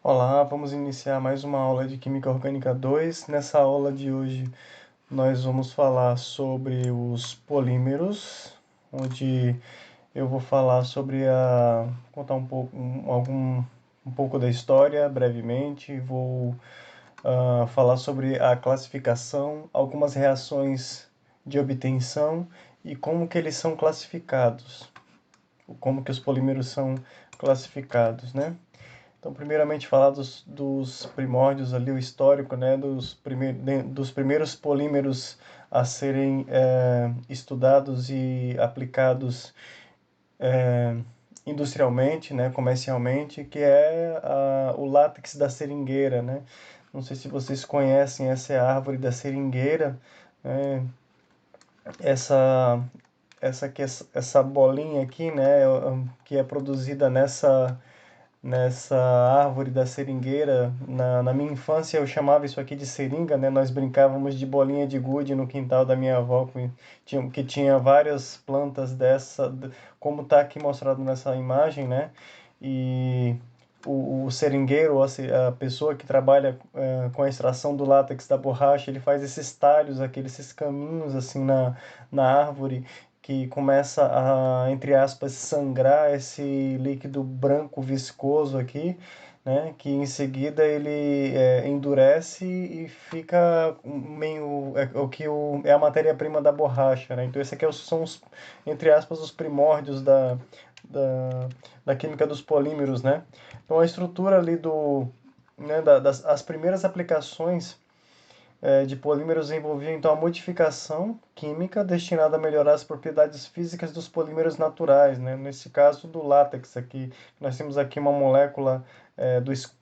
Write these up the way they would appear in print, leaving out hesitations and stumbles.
Olá, vamos iniciar mais uma aula de Química Orgânica 2. Nessa aula de hoje, nós vamos falar sobre os polímeros, onde eu vou falar sobre contar um pouco da história brevemente, vou falar sobre a classificação, algumas reações de obtenção e como que eles são classificados, como que os polímeros são classificados, né? Então, primeiramente, falar dos primórdios ali, o histórico, né, dos primeiros polímeros a serem estudados e aplicados industrialmente, né, comercialmente, que é o látex da seringueira, né? Não sei se vocês conhecem, essa é a árvore da seringueira, né? Essa, essa bolinha aqui, né, que é produzida nessa árvore da seringueira. Na minha infância eu chamava isso aqui de seringa, né? Nós brincávamos de bolinha de gude no quintal da minha avó, que tinha várias plantas como está aqui mostrado nessa imagem, né? E o seringueiro, a pessoa que trabalha com a extração do látex da borracha, ele faz esses talhos, esses caminhos assim na árvore, que começa a, entre aspas, sangrar esse líquido branco viscoso aqui, né? Que em seguida ele endurece e fica meio é a matéria-prima da borracha, né? Então esse aqui são os, entre aspas, os primórdios da, da química dos polímeros, né? Então a estrutura ali as primeiras aplicações de polímeros envolvia então a modificação química destinada a melhorar as propriedades físicas dos polímeros naturais, né? Nesse caso do látex aqui, nós temos aqui uma molécula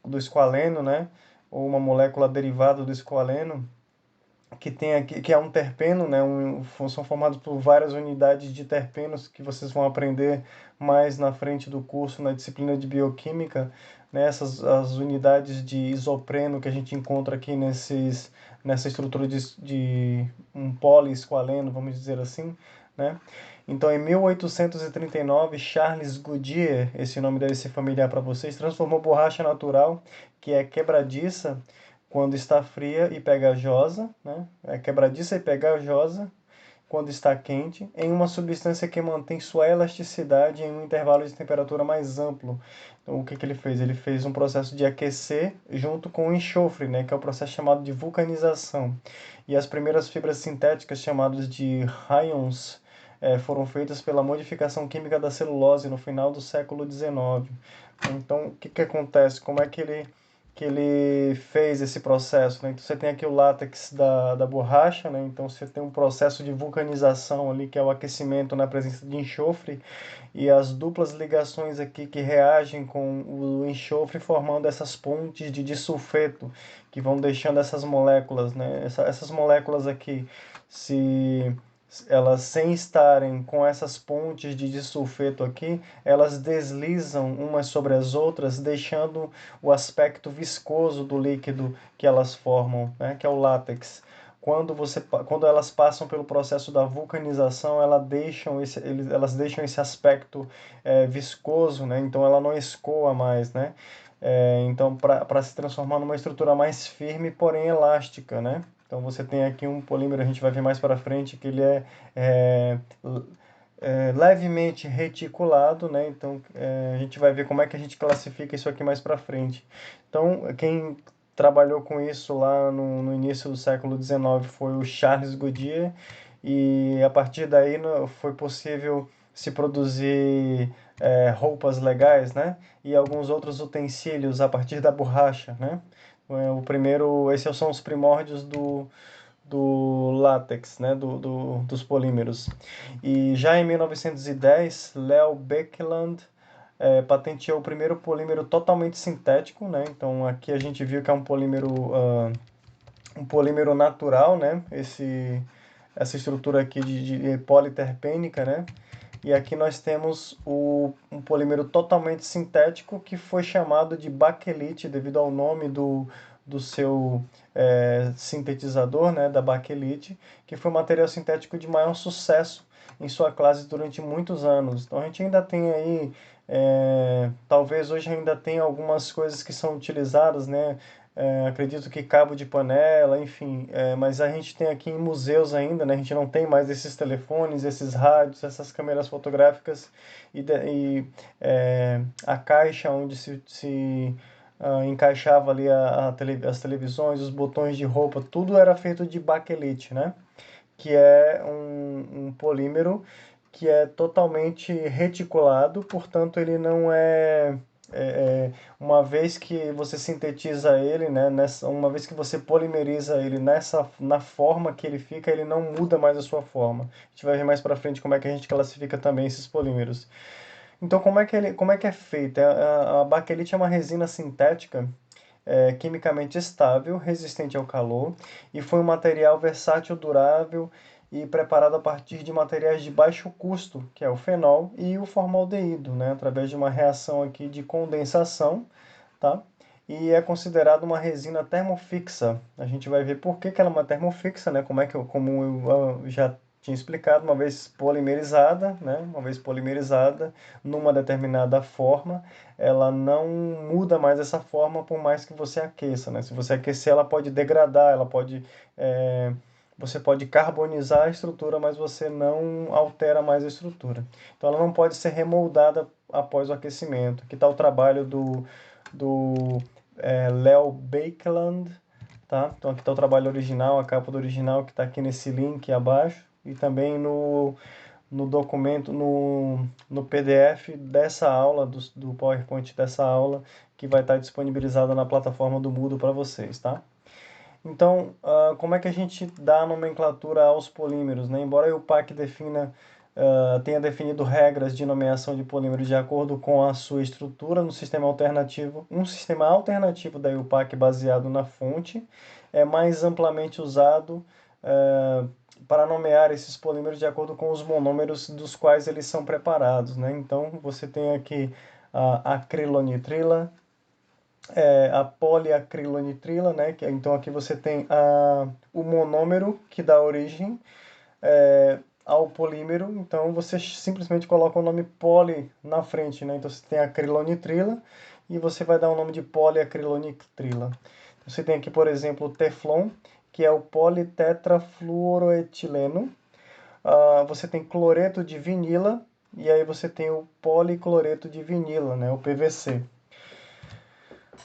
do esqualeno, né? Ou uma molécula derivada do esqualeno, que tem aqui, que é um terpeno, né? São formados por várias unidades de terpenos que vocês vão aprender mais na frente do curso na disciplina de bioquímica, né? As unidades de isopreno que a gente encontra aqui nessa estrutura de um poliesqualeno, vamos dizer assim, né? Então, em 1839, Charles Goodyear, esse nome deve ser familiar para vocês, transformou borracha natural, que é quebradiça, quando está fria e pegajosa, né? É quebradiça e pegajosa quando está quente, em uma substância que mantém sua elasticidade em um intervalo de temperatura mais amplo. Então, o que ele fez? Ele fez um processo de aquecer junto com o enxofre, né? Que é o processo chamado de vulcanização. E as primeiras fibras sintéticas, chamadas de raïons, foram feitas pela modificação química da celulose no final do século XIX. Então, o que acontece? Como é que ele fez esse processo, né? Então, você tem aqui o látex da borracha, né? Então, você tem um processo de vulcanização ali, que é o aquecimento na presença de enxofre, e as duplas ligações aqui que reagem com o enxofre, formando essas pontes de disulfeto, que vão deixando essas moléculas, né? Essas moléculas aqui, se elas sem estarem com essas pontes de disulfeto aqui, elas deslizam umas sobre as outras, deixando o aspecto viscoso do líquido que elas formam, né, que é o látex. Quando elas passam pelo processo da vulcanização, elas deixam esse aspecto viscoso, né? Então ela não escoa mais, né? Então, para se transformar numa estrutura mais firme, porém elástica, né? Então você tem aqui um polímero, a gente vai ver mais para frente, que ele é, levemente reticulado, né? Então a gente vai ver como é que a gente classifica isso aqui mais para frente. Então quem trabalhou com isso lá no início do século XIX foi o Charles Goodyear, e a partir daí foi possível se produzir roupas legais, né? E alguns outros utensílios a partir da borracha, né? Esses são os primórdios do látex, né, dos polímeros. E já em 1910, Leo Baekeland patenteou o primeiro polímero totalmente sintético, né? Então aqui a gente viu que é um polímero natural, né? Essa estrutura aqui de politerpênica, né? E aqui nós temos um polímero totalmente sintético que foi chamado de baquelite devido ao nome do seu sintetizador, né, da baquelite, que foi o material sintético de maior sucesso em sua classe durante muitos anos. Então a gente ainda tem aí Talvez hoje ainda tenha algumas coisas que são utilizadas, né? Acredito que cabo de panela, enfim, mas a gente tem aqui em museus ainda, né? A gente não tem mais esses telefones, esses rádios, essas câmeras fotográficas a caixa onde se encaixava ali as televisões, os botões de roupa, tudo era feito de baquelite, né? Que é um polímero que é totalmente reticulado, portanto ele não uma vez que você sintetiza ele, né, uma vez que você polimeriza ele na forma que ele fica, ele não muda mais a sua forma. A gente vai ver mais para frente como é que a gente classifica também esses polímeros. Então, como é que é feito? A baquelite é uma resina sintética quimicamente estável, resistente ao calor, e foi um material versátil, durável e preparado a partir de materiais de baixo custo, que é o fenol e o formaldeído, né, através de uma reação aqui de condensação, tá? E é considerado uma resina termofixa. A gente vai ver por que ela é uma termofixa, né? Como eu já tinha explicado, uma vez polimerizada numa determinada forma, ela não muda mais essa forma por mais que você aqueça, né? Se você aquecer, ela pode degradar, é, você pode carbonizar a estrutura, mas você não altera mais a estrutura. Então, ela não pode ser remoldada após o aquecimento. Aqui está o trabalho do Leo Baekeland, tá? Então aqui está o trabalho original, a capa do original que está aqui nesse link abaixo e também no documento, no PDF dessa aula, do PowerPoint dessa aula, que vai estar disponibilizada na plataforma do Moodle para vocês, tá? Então, como é que a gente dá a nomenclatura aos polímeros, né? Embora o PAC tenha definido regras de nomeação de polímeros de acordo com a sua estrutura no sistema alternativo, um sistema alternativo da IUPAC baseado na fonte é mais amplamente usado para nomear esses polímeros de acordo com os monômeros dos quais eles são preparados, né? Então, você tem aqui a acrilonitrila, a poliacrilonitrila, né? Então aqui você tem o monômero que dá origem ao polímero, então você simplesmente coloca o nome poli na frente, né? Então você tem a acrilonitrila e você vai dar o nome de poliacrilonitrila. Você tem aqui, por exemplo, o Teflon, que é o politetrafluoroetileno. Você tem cloreto de vinila e aí você tem o policloreto de vinila, né? O PVC.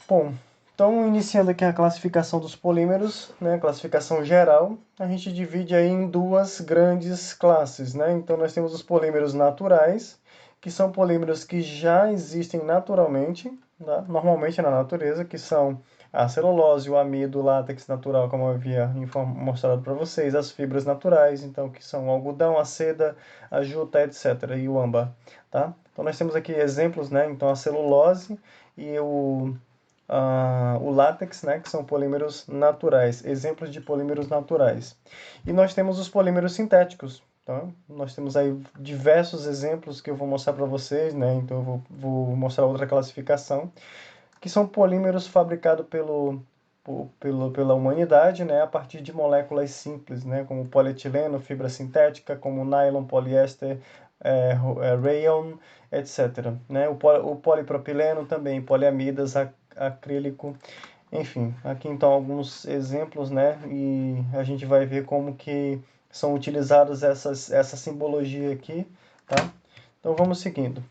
Bom, então iniciando aqui a classificação dos polímeros, né, classificação geral, a gente divide aí em duas grandes classes, né? Então nós temos os polímeros naturais, que são polímeros que já existem naturalmente, tá? Normalmente na natureza, que são a celulose, o amido, o látex natural, como eu havia mostrado para vocês, as fibras naturais, então que são o algodão, a seda, a juta, etc. e o âmbar, tá? Então nós temos aqui exemplos, né? Então a celulose e o látex, né, que são polímeros naturais, exemplos de polímeros naturais. E nós temos os polímeros sintéticos. Tá? Nós temos aí diversos exemplos que eu vou mostrar para vocês, né? Então eu vou mostrar outra classificação, que são polímeros fabricados pela humanidade, né, a partir de moléculas simples, né, como polietileno, fibra sintética, como nylon, poliéster, rayon, etc. Né? O polipropileno também, poliamidas, acrílico, enfim. Aqui então alguns exemplos, né, e a gente vai ver como que são utilizadas essa simbologia aqui, tá? Então vamos seguindo.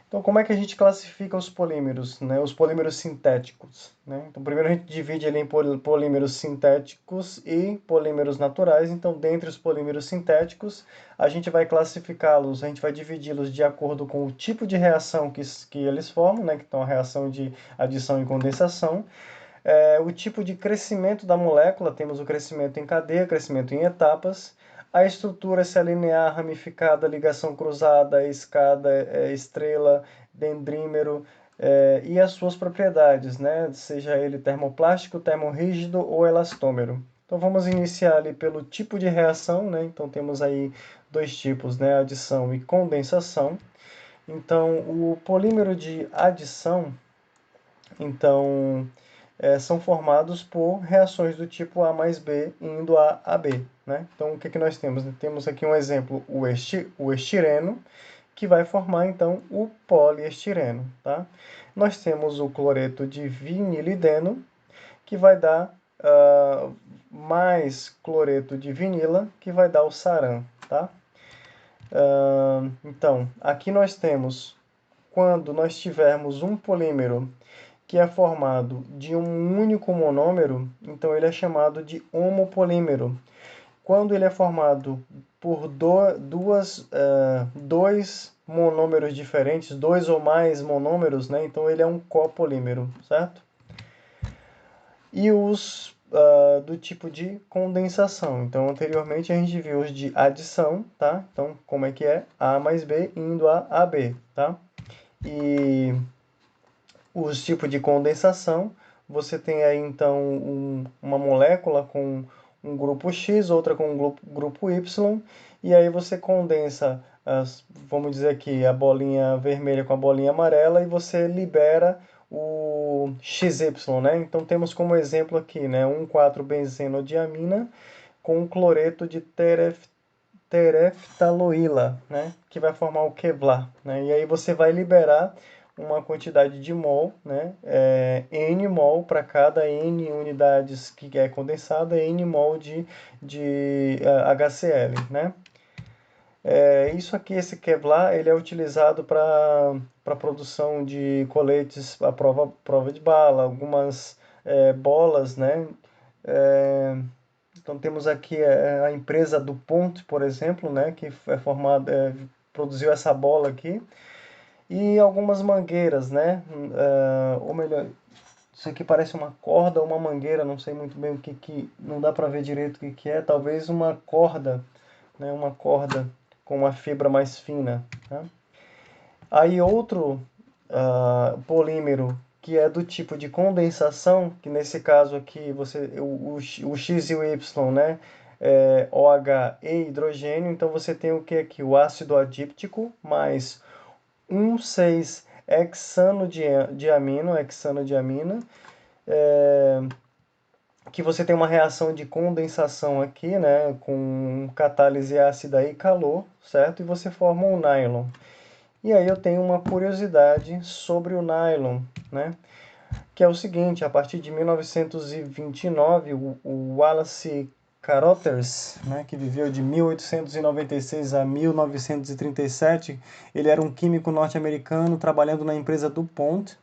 Então, como é que a gente classifica os polímeros, né? Os polímeros sintéticos, né? Então, primeiro a gente divide ele em polímeros sintéticos e polímeros naturais. Então, dentre os polímeros sintéticos, a gente vai classificá-los, a gente vai dividi-los de acordo com o tipo de reação que eles formam, né? Então, a reação de adição e condensação. O tipo de crescimento da molécula, temos o crescimento em cadeia, crescimento em etapas. A estrutura, se é linear, ramificada, ligação cruzada, escada, estrela, dendrímero, e as suas propriedades, né? Seja ele termoplástico, termorrígido ou elastômero. Então vamos iniciar ali pelo tipo de reação, né? Então temos aí dois tipos, né? Adição e condensação. Então o polímero de adição, então são formados por reações do tipo A mais B indo a B. Né? Então, o que nós temos? Temos aqui um exemplo, o estireno, que vai formar então o poliestireno, tá? Nós temos o cloreto de vinilideno, que vai dar mais cloreto de vinila, que vai dar o saran, tá? Então, aqui nós temos, quando nós tivermos um polímero que é formado de um único monômero, então ele é chamado de homopolímero. Quando ele é formado por dois monômeros diferentes, dois ou mais monômeros, né? Então ele é um copolímero, certo? E os do tipo de condensação. Então, anteriormente a gente viu os de adição, tá? Então, como é que é? A mais B indo a AB, tá? E os tipos de condensação, você tem aí, então, uma molécula com um grupo X, outra com um grupo Y, e aí você condensa, vamos dizer aqui, a bolinha vermelha com a bolinha amarela, e você libera o XY, né? Então temos como exemplo aqui, né, 1,4-benzenodiamina com cloreto de tereftaloíla, né, que vai formar o Kevlar, né? E aí você vai liberar uma quantidade de mol, né, N mol para cada N unidades que é condensada, N mol de HCl, né? Isso aqui, esse Kevlar, ele é utilizado para produção de coletes à prova de bala, algumas bolas, né? Então temos aqui a empresa DuPont, por exemplo, né? Que é formada, produziu essa bola aqui. E algumas mangueiras, né? Ou melhor, isso aqui parece uma corda ou uma mangueira, não sei muito bem o que não dá para ver direito o que é. Talvez uma corda, né? Uma corda com uma fibra mais fina, né? Aí outro polímero que é do tipo de condensação, que nesse caso aqui o X e o Y, né? OH e hidrogênio, então você tem o que aqui? O ácido adíptico mais 1,6-hexanodiamina, que você tem uma reação de condensação aqui, né, com catálise ácida e calor, certo? E você forma um nylon. E aí eu tenho uma curiosidade sobre o nylon, né? Que é o seguinte, a partir de 1929, o Wallace Carothers, né, que viveu de 1896 a 1937, ele era um químico norte-americano trabalhando na empresa DuPont.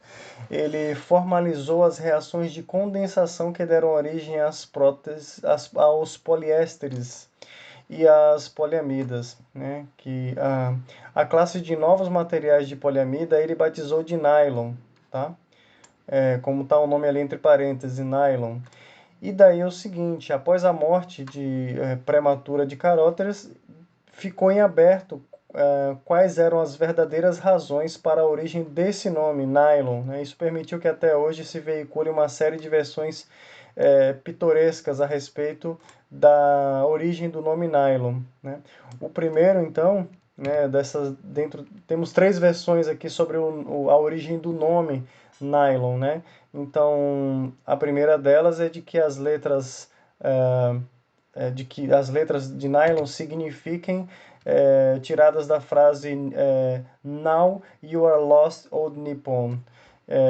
Ele formalizou as reações de condensação que deram origem aos poliésteres e às poliamidas, né? Que a classe de novos materiais de poliamida ele batizou de nylon, tá? Como está o nome ali entre parênteses, nylon. E daí é o seguinte, após a morte prematura de Carothers, ficou em aberto quais eram as verdadeiras razões para a origem desse nome, nylon, né? Isso permitiu que até hoje se veicule uma série de versões pitorescas a respeito da origem do nome nylon, né? O primeiro, então, né, temos três versões aqui sobre a origem do nome nylon, né? Então, a primeira delas é de que as letras de nylon signifiquem tiradas da frase Now you are lost, old Nippon,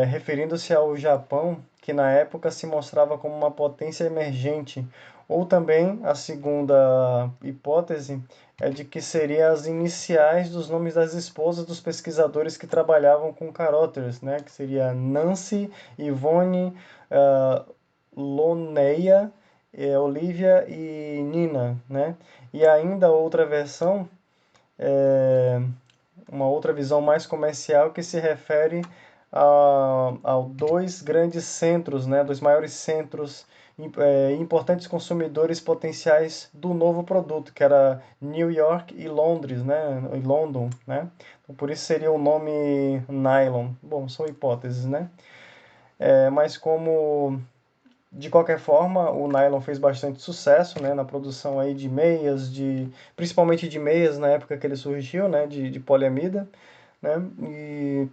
referindo-se ao Japão, que na época se mostrava como uma potência emergente, ou também a segunda hipótese é de que seriam as iniciais dos nomes das esposas dos pesquisadores que trabalhavam com caróteres, né? Que seria Nancy, Yvonne, Loneia, Olivia e Nina, né? E ainda outra versão, uma outra visão mais comercial que se refere a dois grandes centros, né? Dois maiores centros importantes consumidores potenciais do novo produto, que era New York e Londres, né? E London, né? Então, por isso seria o nome nylon. Bom, são hipóteses, né? Mas como de qualquer forma, o nylon fez bastante sucesso, né, na produção aí de meias, principalmente de meias na época que ele surgiu, né, de poliamida, né, e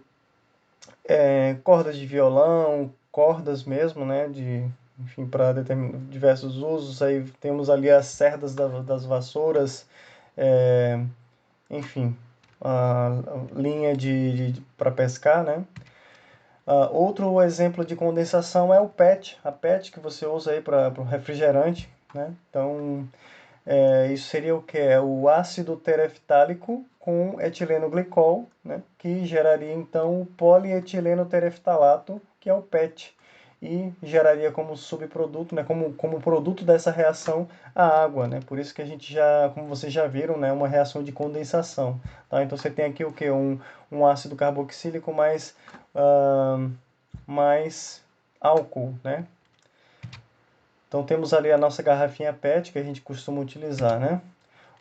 cordas de violão, cordas mesmo, né, enfim, para diversos usos. Aí temos ali as cerdas das vassouras, enfim. linha para pescar, né? Outro exemplo de condensação é o PET, a PET que você usa aí para o refrigerante, né? Então, isso seria o que? É o ácido tereftálico com etileno glicol, né? Que geraria então o polietileno tereftalato, que é o PET, e geraria como subproduto, né? Como produto dessa reação a água, né? Por isso que a gente já, como vocês já viram, né? Uma reação de condensação, tá? Então você tem aqui o que? Um ácido carboxílico mais álcool, né? Então temos ali a nossa garrafinha PET que a gente costuma utilizar, né?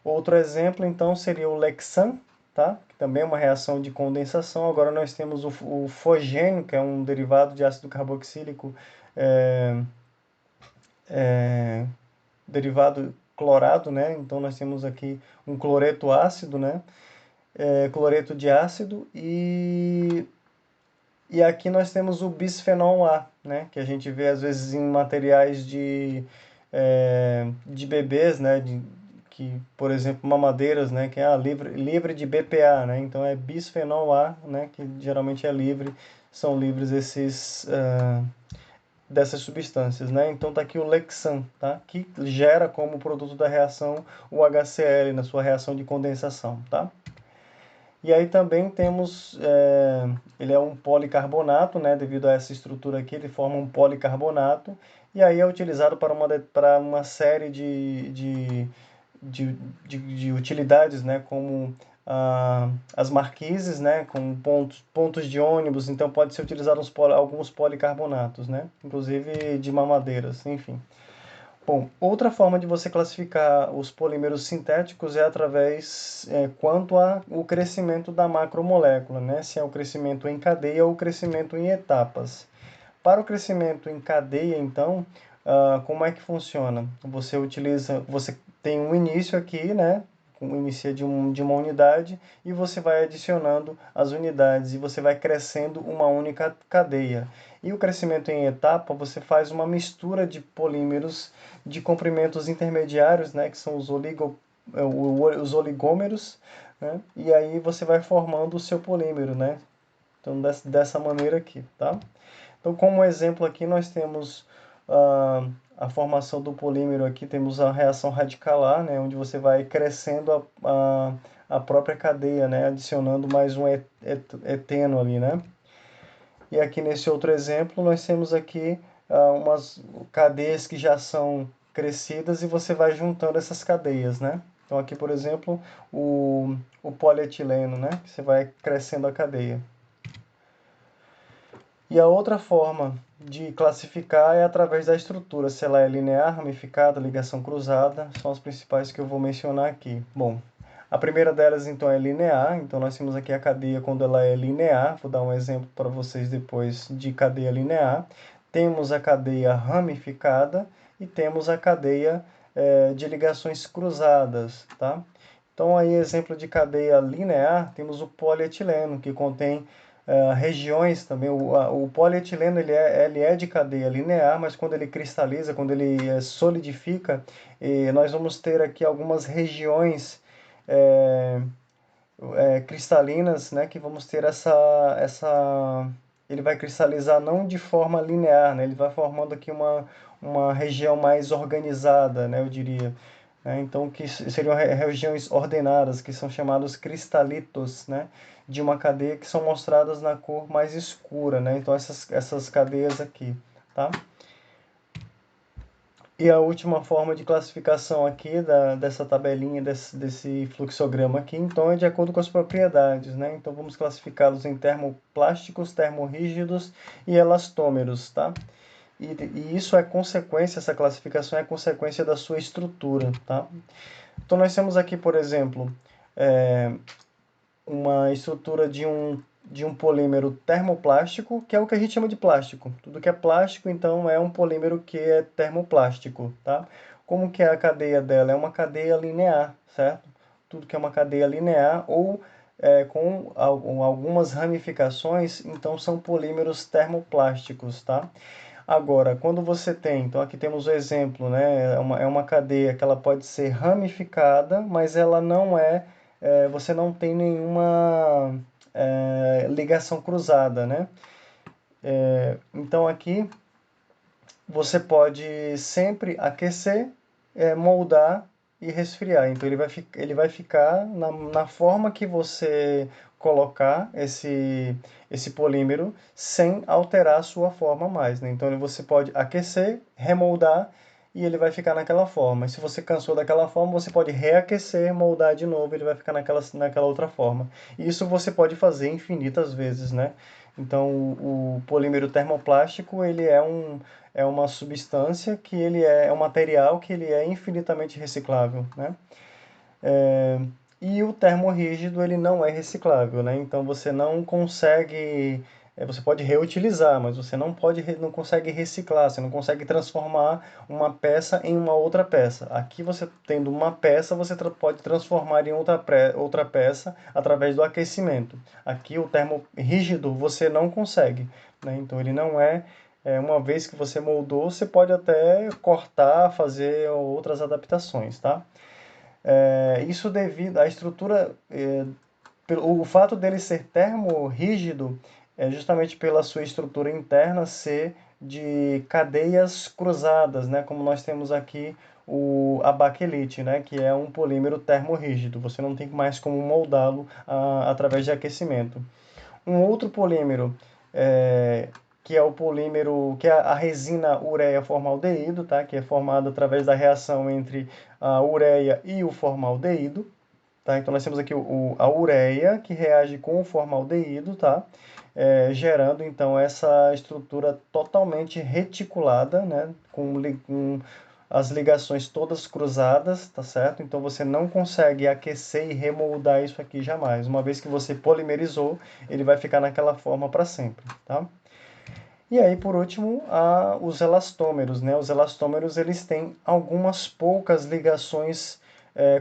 Outro exemplo, então, seria o Lexan, tá? Que também é uma reação de condensação. Agora nós temos o fogênio, que é um derivado de ácido carboxílico, é, derivado clorado, né? Então nós temos aqui um cloreto ácido, né? Cloreto de ácido e aqui nós temos o bisfenol A, né? Que a gente vê às vezes em materiais de bebês, né? Que, por exemplo, mamadeiras, né? Que é livre de BPA, né? Então é bisfenol A, né? Que geralmente é livre, são livres dessas substâncias, né? Então tá aqui o Lexan, tá? Que gera como produto da reação o HCl na sua reação de condensação, tá? E aí também temos, ele é um policarbonato, né? Devido a essa estrutura aqui, ele forma um policarbonato. E aí é utilizado para uma série de utilidades, né? Como as marquises, né? Com pontos de ônibus. Então pode ser utilizado alguns policarbonatos, né? Inclusive de mamadeiras, enfim. Bom, outra forma de você classificar os polímeros sintéticos é quanto ao crescimento da macromolécula, né? Se é o crescimento em cadeia ou o crescimento em etapas. Para o crescimento em cadeia, então, como é que funciona? Você tem um início aqui, né? Inicia de uma unidade e você vai adicionando as unidades e você vai crescendo uma única cadeia. E o crescimento em etapa, você faz uma mistura de polímeros de comprimentos intermediários, né? Que são os oligômeros, né? E aí você vai formando o seu polímero, né? Então, dessa maneira aqui, tá? Então, como exemplo aqui, nós temos a formação do polímero aqui, temos a reação radicalar, né, onde você vai crescendo a própria cadeia, né, adicionando mais um eteno ali, né? E aqui nesse outro exemplo, nós temos aqui umas cadeias que já são crescidas e você vai juntando essas cadeias, né? Então aqui, por exemplo, o polietileno, né? Você vai crescendo a cadeia. E a outra forma de classificar é através da estrutura, se ela é linear, ramificada, ligação cruzada, são as principais que eu vou mencionar aqui. Bom, a primeira delas então é linear, então nós temos aqui a cadeia quando ela é linear, vou dar um exemplo para vocês depois de cadeia linear. Temos a cadeia ramificada e temos a cadeia de ligações cruzadas, tá? Então aí exemplo de cadeia linear, temos o polietileno, que contém regiões também. O polietileno ele é de cadeia linear, mas quando ele cristaliza, quando ele solidifica, nós vamos ter aqui algumas regiões cristalinas, né, que vamos ter ele vai cristalizar não de forma linear, né, ele vai formando aqui uma região mais organizada, né, eu diria. Então, que seriam regiões ordenadas, que são chamados cristalitos, né, de uma cadeia que são mostradas na cor mais escura, né, então essas cadeias aqui, tá? E a última forma de classificação aqui dessa tabelinha, desse fluxograma aqui, então é de acordo com as propriedades, né? Então vamos classificá-los em termoplásticos, termorrígidos e elastômeros, tá? E isso é consequência, essa classificação é consequência da sua estrutura, tá? Então nós temos aqui, por exemplo, uma estrutura de um polímero termoplástico, que é o que a gente chama de plástico. Tudo que é plástico, então, é um polímero que é termoplástico, tá? Como que é a cadeia dela? É uma cadeia linear, certo? Tudo que é uma cadeia linear ou com algumas ramificações, então são polímeros termoplásticos, tá? Agora, quando você tem, então aqui temos o exemplo, né? É uma cadeia que ela pode ser ramificada, mas ela não é você não tem nenhuma ligação cruzada, né? Então aqui você pode sempre aquecer, moldar e resfriar. Então ele vai ficar na forma que você colocar esse polímero sem alterar a sua forma mais, né? Então você pode aquecer, remoldar e ele vai ficar naquela forma. E se você cansou daquela forma, você pode reaquecer, moldar de novo, ele vai ficar naquela outra forma. E isso você pode fazer infinitas vezes, né? Então o polímero termoplástico ele é uma substância que ele é um material que ele é infinitamente reciclável, né? E o termorrígido ele não é reciclável, né? Então você não consegue, você pode reutilizar, mas você não consegue reciclar, você não consegue transformar uma peça em uma outra peça. Aqui você tendo uma peça, você pode transformar em outra peça através do aquecimento. Aqui o termorrígido você não consegue, né? Então ele não uma vez que você moldou, você pode até cortar, fazer outras adaptações, tá? Isso devido à estrutura, o fato dele ser termorrígido é justamente pela sua estrutura interna ser de cadeias cruzadas, né? Como nós temos aqui a baquelite, né? Que é um polímero termorrígido. Você não tem mais como moldá-lo através de aquecimento. Um outro polímero, que é o polímero, que é a resina ureia-formaldeído, tá? Que é formada através da reação entre a ureia e o formaldeído. Tá? Então nós temos aqui a ureia que reage com o formaldeído, tá? Gerando então essa estrutura totalmente reticulada, né? Com as ligações todas cruzadas, tá certo? Então você não consegue aquecer e remoldar isso aqui jamais. Uma vez que você polimerizou, ele vai ficar naquela forma para sempre, tá? E aí, por último, os elastômeros, né? Os elastômeros, eles têm algumas poucas ligações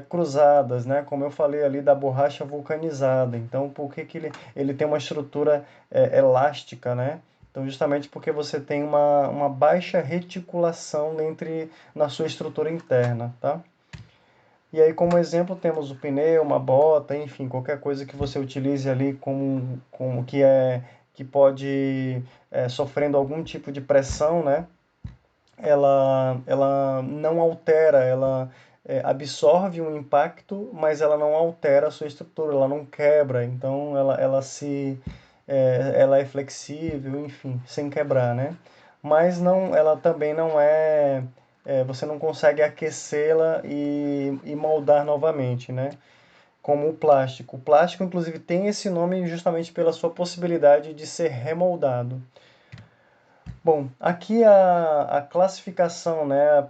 cruzadas, né? Como eu falei ali da borracha vulcanizada. Então, por que que ele tem uma estrutura elástica, né? Então, justamente porque você tem uma baixa reticulação na sua estrutura interna, tá? E aí, como exemplo, temos o pneu, uma bota, enfim, qualquer coisa que você utilize ali como que pode sofrendo algum tipo de pressão, né? Ela não altera, ela absorve um impacto, mas ela não altera a sua estrutura, ela não quebra, então ela é flexível, enfim, sem quebrar, né? Mas não, ela também não você não consegue aquecê-la e moldar novamente, né? Como o plástico. O plástico, inclusive, tem esse nome justamente pela sua possibilidade de ser remoldado. Bom, aqui a classificação, né,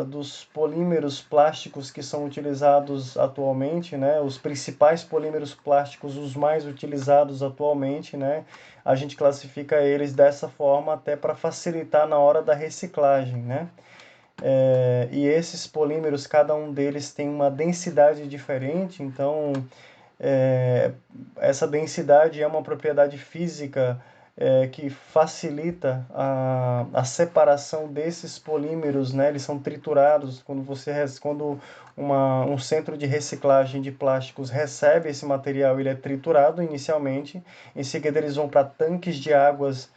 dos polímeros plásticos que são utilizados atualmente, né, os principais polímeros plásticos, os mais utilizados atualmente, né, a gente classifica eles dessa forma até para facilitar na hora da reciclagem, né. E esses polímeros, cada um deles tem uma densidade diferente, então essa densidade é uma propriedade física que facilita a separação desses polímeros, né? Eles são triturados quando um centro de reciclagem de plásticos recebe esse material, ele é triturado inicialmente, em seguida eles vão para tanques de águas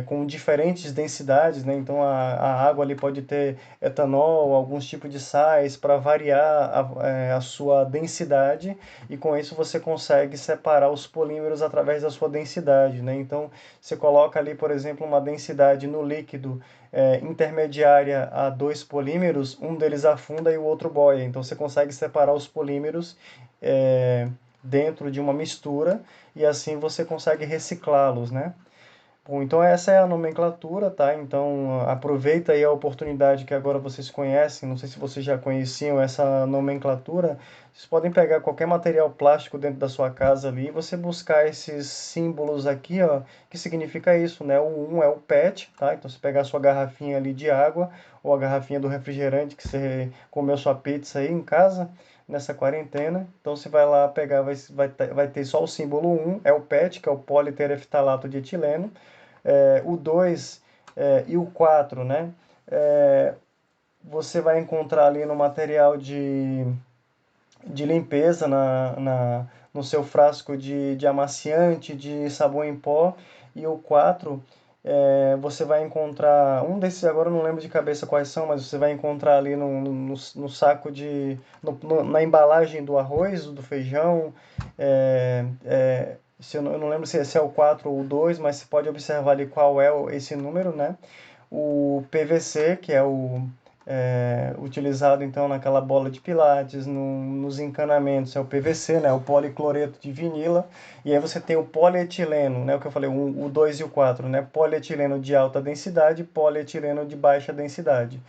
com diferentes densidades, né? Então a água ali pode ter etanol, alguns tipos de sais para variar a sua densidade, e com isso você consegue separar os polímeros através da sua densidade, né? Então você coloca ali, por exemplo, uma densidade no líquido intermediária a dois polímeros, um deles afunda e o outro boia. Então você consegue separar os polímeros dentro de uma mistura e assim você consegue reciclá-los, né? Bom, então essa é a nomenclatura, tá? Então aproveita aí a oportunidade que agora vocês conhecem, não sei se vocês já conheciam essa nomenclatura, vocês podem pegar qualquer material plástico dentro da sua casa ali e você buscar esses símbolos aqui, ó, que significa isso, né? O 1 é o PET, tá? Então você pegar a sua garrafinha ali de água ou a garrafinha do refrigerante que você comeu sua pizza aí em casa, nessa quarentena. Então você vai lá pegar, vai ter só o símbolo 1, é o PET, que é o politereftalato de etileno, o 2 e o 4, né? Você vai encontrar ali no material de limpeza no seu frasco de amaciante, de sabão em pó. E o 4, você vai encontrar, um desses agora eu não lembro de cabeça quais são, mas você vai encontrar ali no saco na embalagem do arroz, do feijão, se eu não lembro se é o 4 ou o 2, mas você pode observar ali qual é esse número, né? O PVC, que é o utilizado então naquela bola de pilates, nos encanamentos, é o PVC, né, o policloreto de vinila, e aí você tem o polietileno, né, o que eu falei, o 2 e o 4, né, polietileno de alta densidade, polietileno de baixa densidade.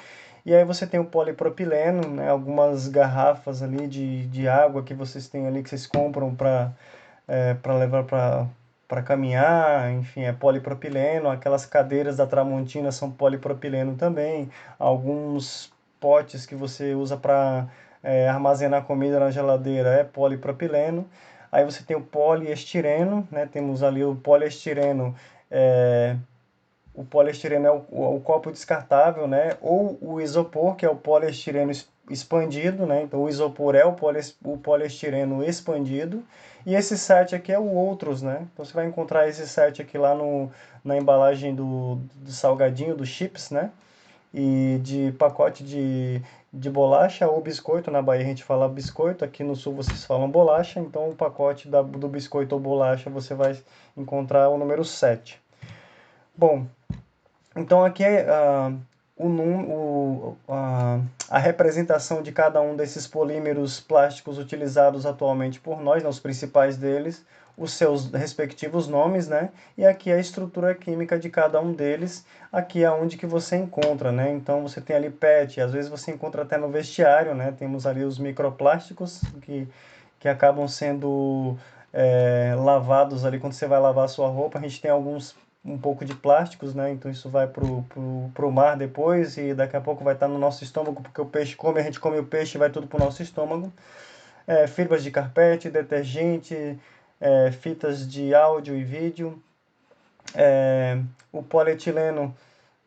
E aí você tem o polipropileno, né, algumas garrafas ali de água que vocês têm ali, que vocês compram para levar para caminhar, enfim, é polipropileno, aquelas cadeiras da Tramontina são polipropileno também, alguns potes que você usa para armazenar comida na geladeira é polipropileno. Aí você tem o poliestireno, né? Temos ali o poliestireno é o copo descartável, né? Ou o isopor, que é o poliestireno expandido, né? Então o isopor é o poliestireno expandido. E esse set aqui é o outros, né? Então você vai encontrar esse set aqui lá na embalagem do salgadinho, do chips, né? E de pacote de bolacha ou biscoito. Na Bahia a gente fala biscoito, aqui no sul vocês falam bolacha. Então o pacote do biscoito ou bolacha você vai encontrar o número 7. Bom, então aqui é a representação de cada um desses polímeros plásticos utilizados atualmente por nós, né, os principais deles, os seus respectivos nomes, né? E aqui a estrutura química de cada um deles, aqui é onde que você encontra, né? Então você tem ali PET, às vezes você encontra até no vestiário, né? Temos ali os microplásticos que acabam sendo lavados ali quando você vai lavar a sua roupa. A gente tem um pouco de plásticos, né? Então isso vai pro mar depois e daqui a pouco vai estar no nosso estômago, porque o peixe come, a gente come o peixe e vai tudo pro nosso estômago. Fibras de carpete, detergente, fitas de áudio e vídeo, o polietileno.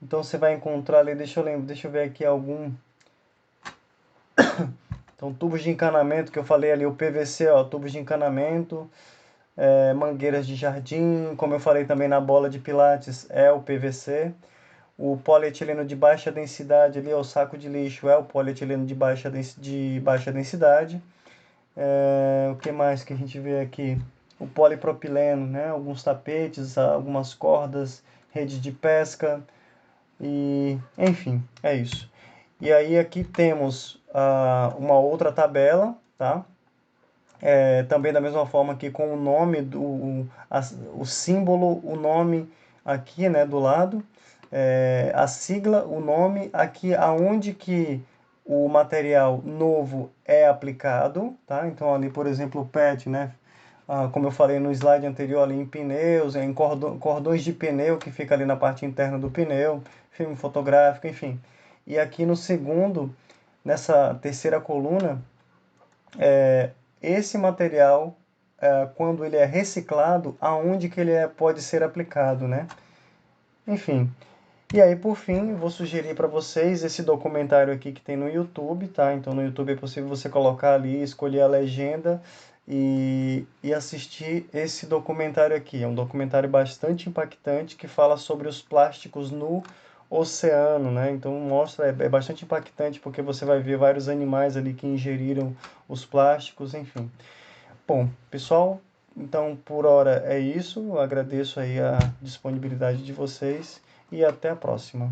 Então você vai encontrar ali, deixa eu ver aqui algum. Então tubos de encanamento que eu falei ali, o PVC, ó, tubos de encanamento, mangueiras de jardim, como eu falei também na bola de pilates, é o PVC. O polietileno de baixa densidade ali, o saco de lixo, é o polietileno de baixa densidade. O que mais que a gente vê aqui? O polipropileno, né? Alguns tapetes, algumas cordas, rede de pesca e, enfim, é isso. E aí aqui temos uma outra tabela, tá? Também da mesma forma que com o nome o símbolo, o nome aqui, né, do lado, a sigla, o nome aqui aonde que o material novo é aplicado, tá? Então ali, por exemplo, o PET, né? Como eu falei no slide anterior, ali em pneus, em cordões de pneu que fica ali na parte interna do pneu, filme fotográfico, enfim. E aqui no segundo, nessa terceira coluna, esse material, quando ele é reciclado, aonde que ele pode ser aplicado, né? Enfim. E aí, por fim, vou sugerir para vocês esse documentário aqui que tem no YouTube, tá? Então, no YouTube é possível você colocar ali, escolher a legenda e assistir esse documentário aqui. É um documentário bastante impactante que fala sobre os plásticos no oceano, né? Então, mostra, é bastante impactante porque você vai ver vários animais ali que ingeriram os plásticos, enfim. Bom, pessoal, então por hora é isso. Eu agradeço aí a disponibilidade de vocês e até a próxima.